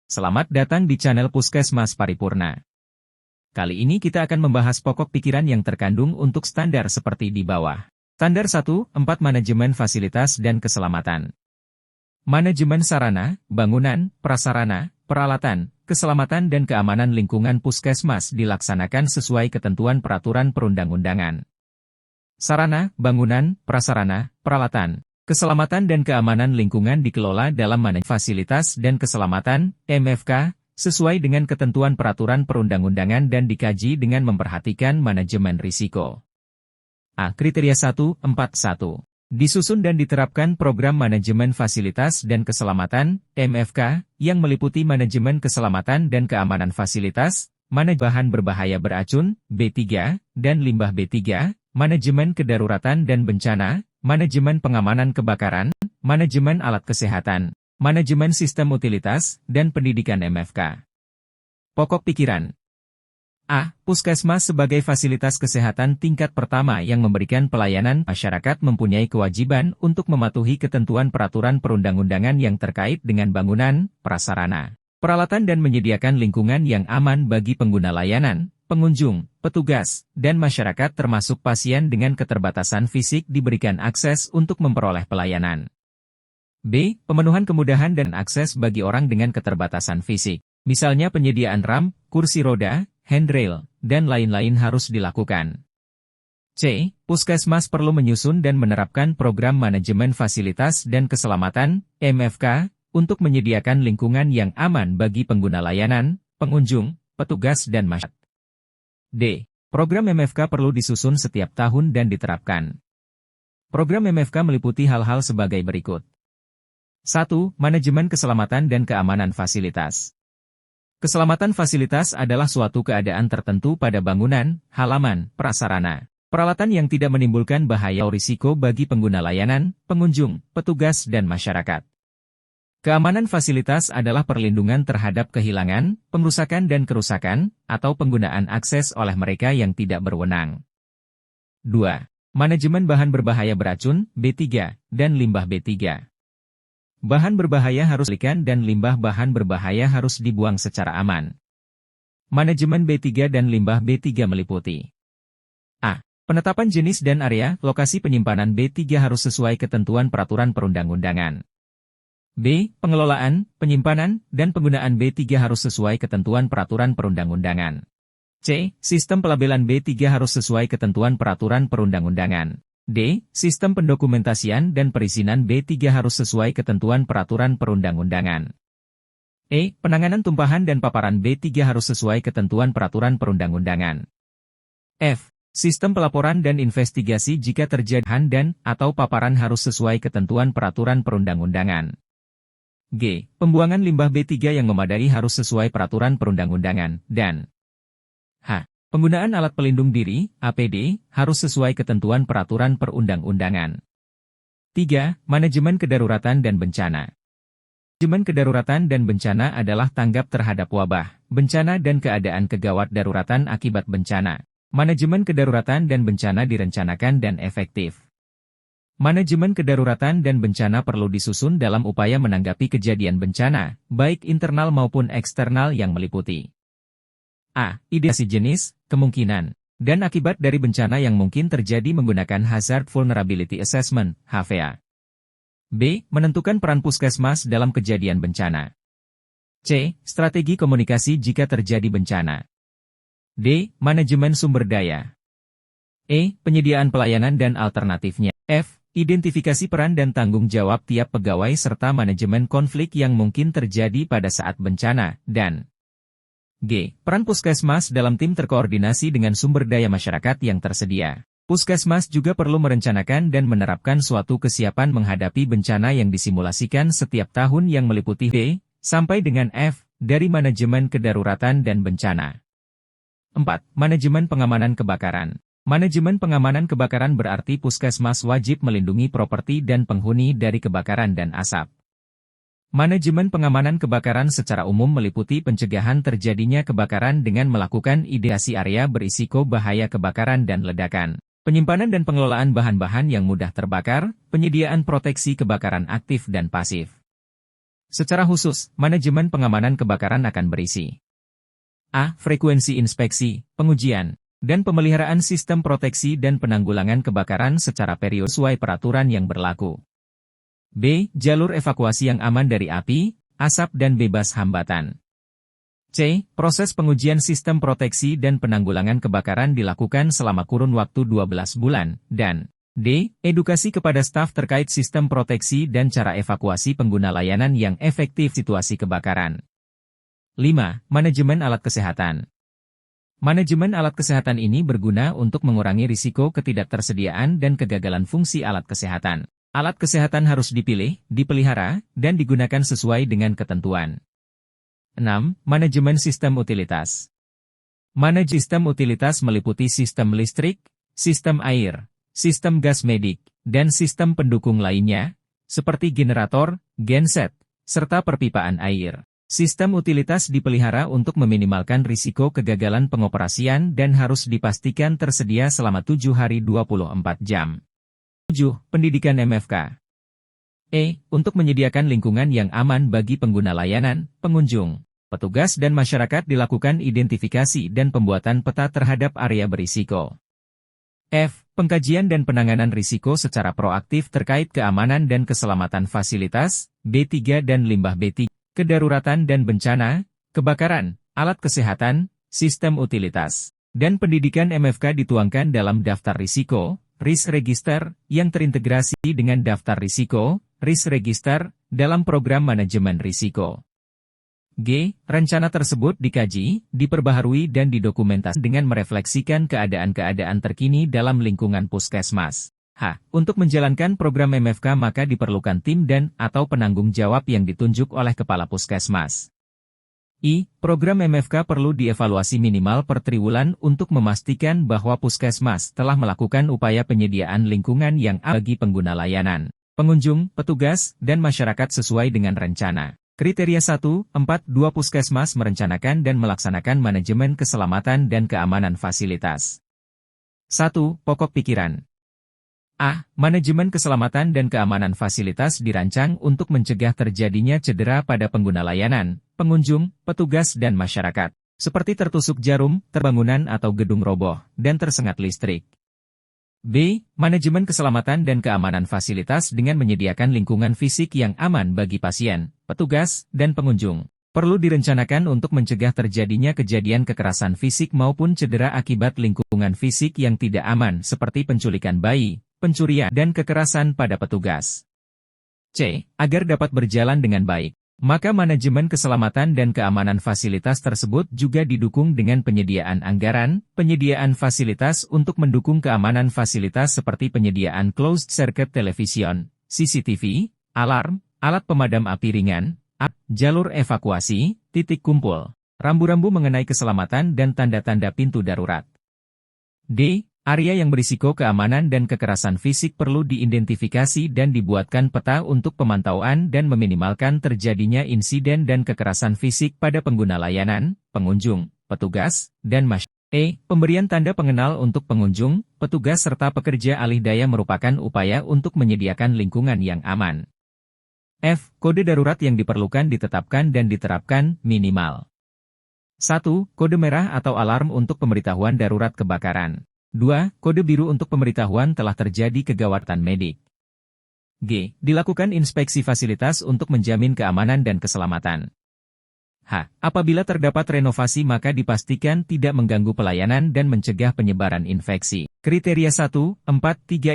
Selamat datang di channel Puskesmas Paripurna. Kali ini kita akan membahas pokok pikiran yang terkandung untuk standar seperti di bawah. Standar 1, 4 Manajemen Fasilitas dan Keselamatan. Manajemen sarana, bangunan, prasarana, peralatan, keselamatan dan keamanan lingkungan puskesmas dilaksanakan sesuai ketentuan peraturan perundang-undangan. Sarana, bangunan, prasarana, peralatan, keselamatan dan keamanan lingkungan dikelola dalam manajemen fasilitas dan keselamatan, MFK, sesuai dengan ketentuan peraturan perundang-undangan dan dikaji dengan memperhatikan manajemen risiko. A. Kriteria 1.4.1. Disusun dan diterapkan program manajemen fasilitas dan keselamatan, MFK, yang meliputi manajemen keselamatan dan keamanan fasilitas, manajemen bahan berbahaya beracun, B3, dan limbah B3, manajemen kedaruratan dan bencana, manajemen pengamanan kebakaran, manajemen alat kesehatan, manajemen sistem utilitas, dan pendidikan MFK. Pokok pikiran. A. Puskesmas sebagai fasilitas kesehatan tingkat pertama yang memberikan pelayanan masyarakat mempunyai kewajiban untuk mematuhi ketentuan peraturan perundang-undangan yang terkait dengan bangunan, prasarana, peralatan dan menyediakan lingkungan yang aman bagi pengguna layanan, pengunjung, petugas, dan masyarakat termasuk pasien dengan keterbatasan fisik diberikan akses untuk memperoleh pelayanan. B. Pemenuhan kemudahan dan akses bagi orang dengan keterbatasan fisik, misalnya penyediaan ramp, kursi roda, handrail, dan lain-lain harus dilakukan. C. Puskesmas perlu menyusun dan menerapkan program manajemen fasilitas dan keselamatan, MFK, untuk menyediakan lingkungan yang aman bagi pengguna layanan, pengunjung, petugas dan masyarakat. D. Program MFK perlu disusun setiap tahun dan diterapkan. Program MFK meliputi hal-hal sebagai berikut. 1. Manajemen keselamatan dan keamanan fasilitas. Keselamatan fasilitas adalah suatu keadaan tertentu pada bangunan, halaman, prasarana, peralatan yang tidak menimbulkan bahaya atau risiko bagi pengguna layanan, pengunjung, petugas dan masyarakat. Keamanan fasilitas adalah perlindungan terhadap kehilangan, pengrusakan dan kerusakan, atau penggunaan akses oleh mereka yang tidak berwenang. 2. Manajemen bahan berbahaya beracun, B3, dan limbah B3. Bahan berbahaya harus dikeluarkan dan limbah bahan berbahaya harus dibuang secara aman. Manajemen B3 dan limbah B3 meliputi A. Penetapan jenis dan area, lokasi penyimpanan B3 harus sesuai ketentuan peraturan perundang-undangan. B. Pengelolaan, penyimpanan, dan penggunaan B3 harus sesuai ketentuan peraturan perundang-undangan. C. Sistem pelabelan B3 harus sesuai ketentuan peraturan perundang-undangan. D. Sistem pendokumentasian dan perizinan B3 harus sesuai ketentuan peraturan perundang-undangan. E. Penanganan tumpahan dan paparan B3 harus sesuai ketentuan peraturan perundang-undangan. F. Sistem pelaporan dan investigasi jika terjadi dan atau paparan harus sesuai ketentuan peraturan perundang-undangan. G. Pembuangan limbah B3 yang memadai harus sesuai peraturan perundang-undangan, dan H. Penggunaan alat pelindung diri, APD, harus sesuai ketentuan peraturan perundang-undangan. 3. Manajemen kedaruratan dan bencana. Manajemen kedaruratan dan bencana adalah tanggap terhadap wabah, bencana dan keadaan kegawat daruratan akibat bencana. Manajemen kedaruratan dan bencana direncanakan dan efektif. Manajemen kedaruratan dan bencana perlu disusun dalam upaya menanggapi kejadian bencana, baik internal maupun eksternal yang meliputi A. Identifikasi jenis, kemungkinan, dan akibat dari bencana yang mungkin terjadi menggunakan Hazard Vulnerability Assessment, HVA. B. Menentukan peran puskesmas dalam kejadian bencana. C. Strategi komunikasi jika terjadi bencana. D. Manajemen sumber daya. E. Penyediaan pelayanan dan alternatifnya. F. Identifikasi peran dan tanggung jawab tiap pegawai serta manajemen konflik yang mungkin terjadi pada saat bencana, dan G. Peran puskesmas dalam tim terkoordinasi dengan sumber daya masyarakat yang tersedia. Puskesmas juga perlu merencanakan dan menerapkan suatu kesiapan menghadapi bencana yang disimulasikan setiap tahun yang meliputi D, sampai dengan F, dari manajemen kedaruratan dan bencana. 4. Manajemen pengamanan kebakaran. Manajemen pengamanan kebakaran berarti puskesmas wajib melindungi properti dan penghuni dari kebakaran dan asap. Manajemen pengamanan kebakaran secara umum meliputi pencegahan terjadinya kebakaran dengan melakukan ideasi area berisiko bahaya kebakaran dan ledakan, penyimpanan dan pengelolaan bahan-bahan yang mudah terbakar, penyediaan proteksi kebakaran aktif dan pasif. Secara khusus, manajemen pengamanan kebakaran akan berisi A. Frekuensi inspeksi, pengujian, dan pemeliharaan sistem proteksi dan penanggulangan kebakaran secara periodik sesuai peraturan yang berlaku. B. Jalur evakuasi yang aman dari api, asap dan bebas hambatan. C. Proses pengujian sistem proteksi dan penanggulangan kebakaran dilakukan selama kurun waktu 12 bulan, dan D. Edukasi kepada staf terkait sistem proteksi dan cara evakuasi pengguna layanan yang efektif situasi kebakaran. 5. Manajemen alat kesehatan. Manajemen alat kesehatan ini berguna untuk mengurangi risiko ketidaktersediaan dan kegagalan fungsi alat kesehatan. Alat kesehatan harus dipilih, dipelihara, dan digunakan sesuai dengan ketentuan. 6. Manajemen sistem utilitas. Manajemen sistem utilitas meliputi sistem listrik, sistem air, sistem gas medik, dan sistem pendukung lainnya, seperti generator, genset, serta perpipaan air. Sistem utilitas dipelihara untuk meminimalkan risiko kegagalan pengoperasian dan harus dipastikan tersedia selama 7 hari 24 jam. 7. Pendidikan MFK. Untuk menyediakan lingkungan yang aman bagi pengguna layanan, pengunjung, petugas dan masyarakat dilakukan identifikasi dan pembuatan peta terhadap area berisiko. F. Pengkajian dan penanganan risiko secara proaktif terkait keamanan dan keselamatan fasilitas, B3 dan limbah B3, kedaruratan dan bencana, kebakaran, alat kesehatan, sistem utilitas, dan pendidikan MFK dituangkan dalam daftar risiko, Risk Register, yang terintegrasi dengan daftar risiko, Risk Register, dalam program manajemen risiko. G. Rencana tersebut dikaji, diperbaharui dan didokumentasikan dengan merefleksikan keadaan-keadaan terkini dalam lingkungan puskesmas. H. Untuk menjalankan program MFK maka diperlukan tim dan atau penanggung jawab yang ditunjuk oleh kepala puskesmas. I. Program MFK perlu dievaluasi minimal per triwulan untuk memastikan bahwa puskesmas telah melakukan upaya penyediaan lingkungan yang aman bagi pengguna layanan, pengunjung, petugas, dan masyarakat sesuai dengan rencana. Kriteria 1.4.2 Puskesmas merencanakan dan melaksanakan manajemen keselamatan dan keamanan fasilitas. 1. Pokok pikiran. A. Manajemen keselamatan dan keamanan fasilitas dirancang untuk mencegah terjadinya cedera pada pengguna layanan, pengunjung, petugas dan masyarakat, seperti tertusuk jarum, terbangunan atau gedung roboh, dan tersengat listrik. B. Manajemen keselamatan dan keamanan fasilitas dengan menyediakan lingkungan fisik yang aman bagi pasien, petugas, dan pengunjung. Perlu direncanakan untuk mencegah terjadinya kejadian kekerasan fisik maupun cedera akibat lingkungan fisik yang tidak aman seperti penculikan bayi, pencurian, dan kekerasan pada petugas. C. Agar dapat berjalan dengan baik, maka manajemen keselamatan dan keamanan fasilitas tersebut juga didukung dengan penyediaan anggaran, penyediaan fasilitas untuk mendukung keamanan fasilitas seperti penyediaan closed-circuit television, CCTV, alarm, alat pemadam api ringan, jalur evakuasi, titik kumpul, rambu-rambu mengenai keselamatan dan tanda-tanda pintu darurat. D. Area yang berisiko keamanan dan kekerasan fisik perlu diidentifikasi dan dibuatkan peta untuk pemantauan dan meminimalkan terjadinya insiden dan kekerasan fisik pada pengguna layanan, pengunjung, petugas, dan masyarakat. Pemberian tanda pengenal untuk pengunjung, petugas serta pekerja alih daya merupakan upaya untuk menyediakan lingkungan yang aman. F. Kode darurat yang diperlukan ditetapkan dan diterapkan minimal. 1. Kode merah atau alarm untuk pemberitahuan darurat kebakaran. 2. Kode biru untuk pemberitahuan telah terjadi kegawatan medik. G. Dilakukan inspeksi fasilitas untuk menjamin keamanan dan keselamatan. H. Apabila terdapat renovasi maka dipastikan tidak mengganggu pelayanan dan mencegah penyebaran infeksi. Kriteria 1.4.3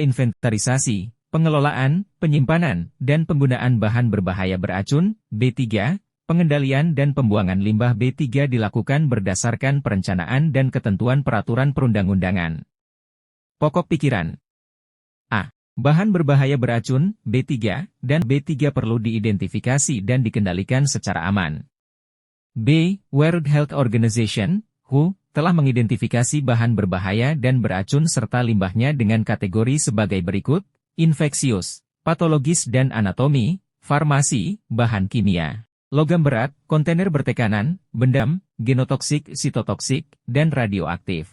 Inventarisasi, pengelolaan, penyimpanan, dan penggunaan bahan berbahaya beracun, B3, pengendalian dan pembuangan limbah B3 dilakukan berdasarkan perencanaan dan ketentuan peraturan perundang-undangan. Pokok pikiran. A. Bahan berbahaya beracun, B3, dan B3 perlu diidentifikasi dan dikendalikan secara aman. B. World Health Organization, WHO, telah mengidentifikasi bahan berbahaya dan beracun serta limbahnya dengan kategori sebagai berikut: infeksius, patologis dan anatomi, farmasi, bahan kimia, logam berat, kontainer bertekanan, bendam, genotoksik, sitotoksik, dan radioaktif.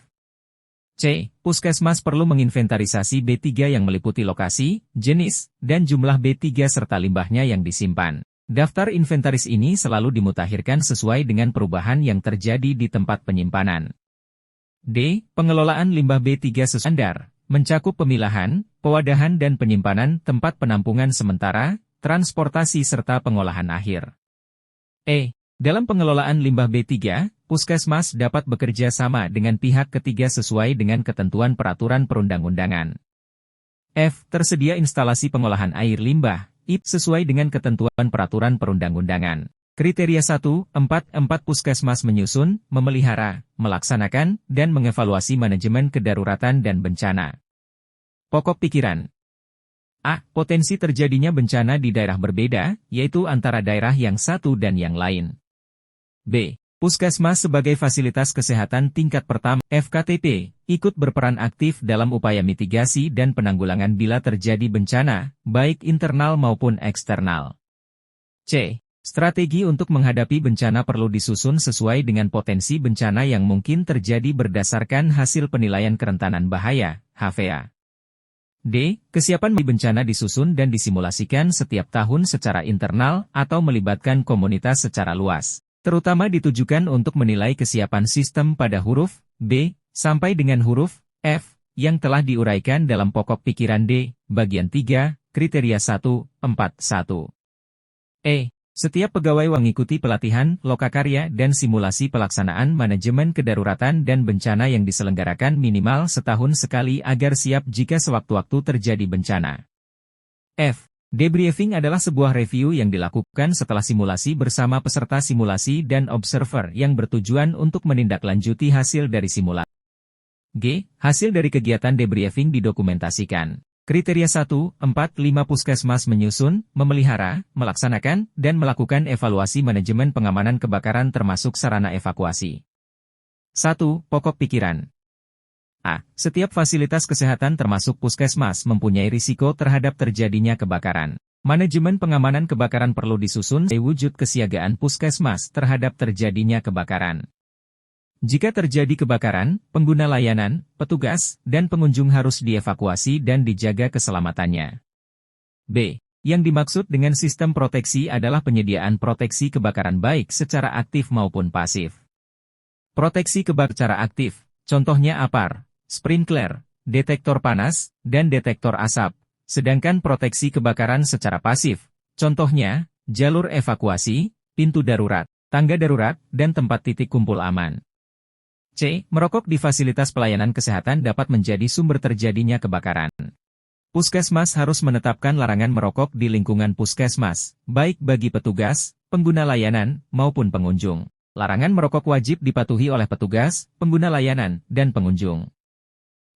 C. Puskesmas perlu menginventarisasi B3 yang meliputi lokasi, jenis, dan jumlah B3 serta limbahnya yang disimpan. Daftar inventaris ini selalu dimutakhirkan sesuai dengan perubahan yang terjadi di tempat penyimpanan. D. Pengelolaan limbah B3 standar, mencakup pemilahan, pewadahan dan penyimpanan tempat penampungan sementara, transportasi serta pengolahan akhir. E. Dalam pengelolaan limbah B3, Puskesmas dapat bekerja sama dengan pihak ketiga sesuai dengan ketentuan peraturan perundang-undangan. F. Tersedia instalasi pengolahan air limbah, IP sesuai dengan ketentuan peraturan perundang-undangan. Kriteria 1, 4 Puskesmas menyusun, memelihara, melaksanakan, dan mengevaluasi manajemen kedaruratan dan bencana. Pokok pikiran. A. Potensi terjadinya bencana di daerah berbeda, yaitu antara daerah yang satu dan yang lain. B. Puskesmas sebagai fasilitas kesehatan tingkat pertama FKTP, ikut berperan aktif dalam upaya mitigasi dan penanggulangan bila terjadi bencana, baik internal maupun eksternal. C. Strategi untuk menghadapi bencana perlu disusun sesuai dengan potensi bencana yang mungkin terjadi berdasarkan hasil penilaian kerentanan bahaya, HVA. D. Kesiapan bencana disusun dan disimulasikan setiap tahun secara internal atau melibatkan komunitas secara luas. Terutama ditujukan untuk menilai kesiapan sistem pada huruf B, sampai dengan huruf F, yang telah diuraikan dalam pokok pikiran D, bagian 3, kriteria 1, 4, 1. E. Setiap pegawai mengikuti pelatihan, lokakarya dan simulasi pelaksanaan manajemen kedaruratan dan bencana yang diselenggarakan minimal setahun sekali agar siap jika sewaktu-waktu terjadi bencana. F. Debriefing adalah sebuah review yang dilakukan setelah simulasi bersama peserta simulasi dan observer yang bertujuan untuk menindaklanjuti hasil dari simulasi. G. Hasil dari kegiatan debriefing didokumentasikan. Kriteria 1, 4, 5 Puskesmas menyusun, memelihara, melaksanakan, dan melakukan evaluasi manajemen pengamanan kebakaran termasuk sarana evakuasi. 1. Pokok pikiran. A. Setiap fasilitas kesehatan termasuk puskesmas mempunyai risiko terhadap terjadinya kebakaran. Manajemen pengamanan kebakaran perlu disusun sebagai wujud kesiagaan puskesmas terhadap terjadinya kebakaran. Jika terjadi kebakaran, pengguna layanan, petugas, dan pengunjung harus dievakuasi dan dijaga keselamatannya. B. Yang dimaksud dengan sistem proteksi adalah penyediaan proteksi kebakaran baik secara aktif maupun pasif. Proteksi kebakaran secara aktif, contohnya APAR, sprinkler, detektor panas, dan detektor asap, sedangkan proteksi kebakaran secara pasif, contohnya, jalur evakuasi, pintu darurat, tangga darurat, dan tempat titik kumpul aman. C. Merokok di fasilitas pelayanan kesehatan dapat menjadi sumber terjadinya kebakaran. Puskesmas harus menetapkan larangan merokok di lingkungan puskesmas, baik bagi petugas, pengguna layanan, maupun pengunjung. Larangan merokok wajib dipatuhi oleh petugas, pengguna layanan, dan pengunjung.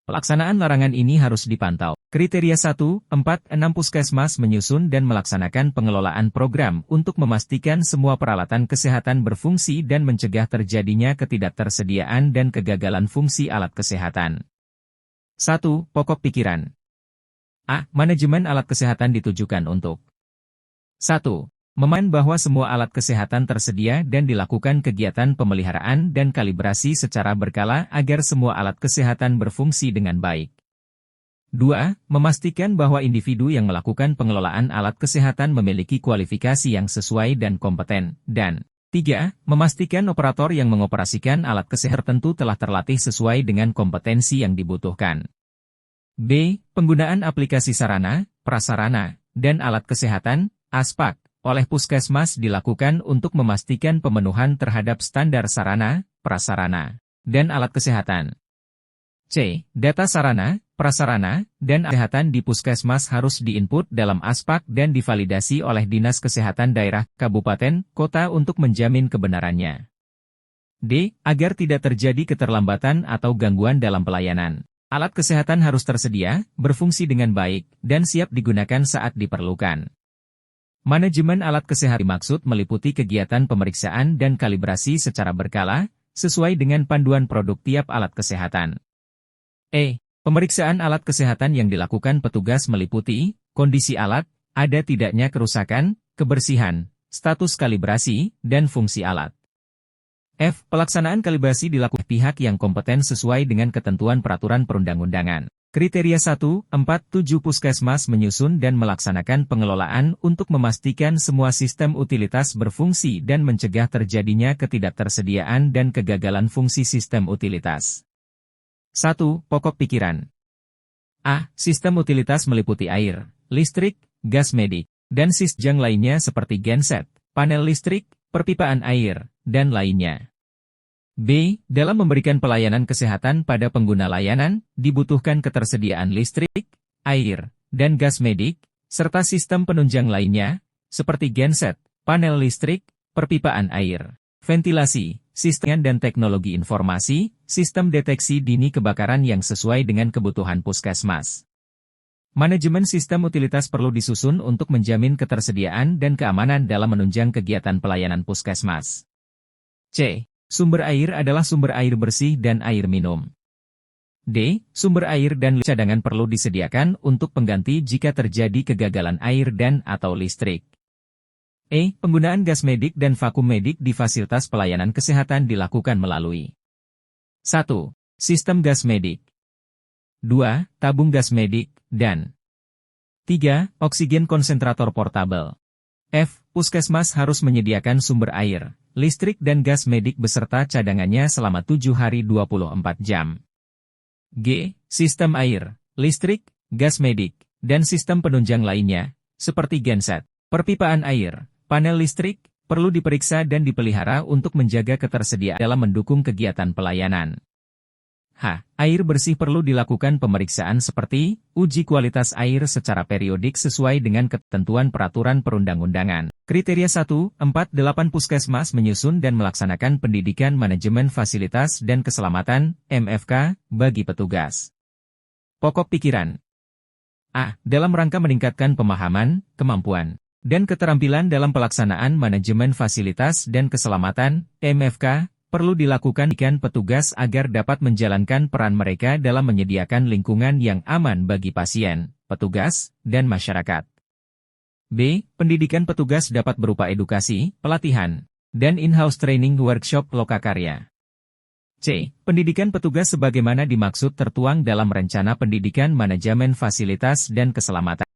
Pelaksanaan larangan ini harus dipantau. Kriteria 1, 4, 6 Puskesmas menyusun dan melaksanakan pengelolaan program untuk memastikan semua peralatan kesehatan berfungsi dan mencegah terjadinya ketidaktersediaan dan kegagalan fungsi alat kesehatan. 1. Pokok pikiran. A. Manajemen alat kesehatan ditujukan untuk 1. Memastikan bahwa semua alat kesehatan tersedia dan dilakukan kegiatan pemeliharaan dan kalibrasi secara berkala agar semua alat kesehatan berfungsi dengan baik. 2. Memastikan bahwa individu yang melakukan pengelolaan alat kesehatan memiliki kualifikasi yang sesuai dan kompeten. Dan 3. Memastikan operator yang mengoperasikan alat kesehatan tertentu telah terlatih sesuai dengan kompetensi yang dibutuhkan. B. Penggunaan aplikasi sarana, prasarana, dan alat kesehatan, ASPAK, oleh Puskesmas dilakukan untuk memastikan pemenuhan terhadap standar sarana, prasarana, dan alat kesehatan. C. Data sarana, prasarana, dan kesehatan di Puskesmas harus diinput dalam ASPAK dan divalidasi oleh Dinas Kesehatan Daerah, Kabupaten, Kota untuk menjamin kebenarannya. D. Agar tidak terjadi keterlambatan atau gangguan dalam pelayanan. Alat kesehatan harus tersedia, berfungsi dengan baik, dan siap digunakan saat diperlukan. Manajemen alat kesehatan dimaksud meliputi kegiatan pemeriksaan dan kalibrasi secara berkala, sesuai dengan panduan produk tiap alat kesehatan. E. Pemeriksaan alat kesehatan yang dilakukan petugas meliputi kondisi alat, ada tidaknya kerusakan, kebersihan, status kalibrasi, dan fungsi alat. F. Pelaksanaan kalibrasi dilakukan pihak yang kompeten sesuai dengan ketentuan peraturan perundang-undangan. Kriteria 1, 4, 7 Puskesmas menyusun dan melaksanakan pengelolaan untuk memastikan semua sistem utilitas berfungsi dan mencegah terjadinya ketidaktersediaan dan kegagalan fungsi sistem utilitas. 1. Pokok pikiran. A. Sistem utilitas meliputi air, listrik, gas medik, dan sistem lainnya seperti genset, panel listrik, perpipaan air, dan lainnya. B. Dalam memberikan pelayanan kesehatan pada pengguna layanan, dibutuhkan ketersediaan listrik, air, dan gas medik, serta sistem penunjang lainnya, seperti genset, panel listrik, perpipaan air, ventilasi, sistem dan teknologi informasi, sistem deteksi dini kebakaran yang sesuai dengan kebutuhan puskesmas. Manajemen sistem utilitas perlu disusun untuk menjamin ketersediaan dan keamanan dalam menunjang kegiatan pelayanan puskesmas. C. Sumber air adalah sumber air bersih dan air minum. D. Sumber air dan cadangan perlu disediakan untuk pengganti jika terjadi kegagalan air dan atau listrik. E. Penggunaan gas medik dan vakum medik di fasilitas pelayanan kesehatan dilakukan melalui 1. Sistem gas medik 2. Tabung gas medik, dan 3. Oksigen konsentrator portabel. F. Puskesmas harus menyediakan sumber air, listrik dan gas medik beserta cadangannya selama 7 hari 24 jam. G. Sistem air, listrik, gas medik, dan sistem penunjang lainnya, seperti genset, perpipaan air, panel listrik, perlu diperiksa dan dipelihara untuk menjaga ketersediaan dalam mendukung kegiatan pelayanan. H. Air bersih perlu dilakukan pemeriksaan seperti uji kualitas air secara periodik sesuai dengan ketentuan peraturan perundang-undangan. Kriteria 1, 4, 8 Puskesmas menyusun dan melaksanakan pendidikan manajemen fasilitas dan keselamatan (MFK) bagi petugas. Pokok pikiran. A. Dalam rangka meningkatkan pemahaman, kemampuan, dan keterampilan dalam pelaksanaan manajemen fasilitas dan keselamatan (MFK), perlu dilakukan petugas agar dapat menjalankan peran mereka dalam menyediakan lingkungan yang aman bagi pasien, petugas, dan masyarakat. B. Pendidikan petugas dapat berupa edukasi, pelatihan, dan in-house training workshop lokakarya. C. Pendidikan petugas sebagaimana dimaksud tertuang dalam Rencana Pendidikan Manajemen Fasilitas dan Keselamatan.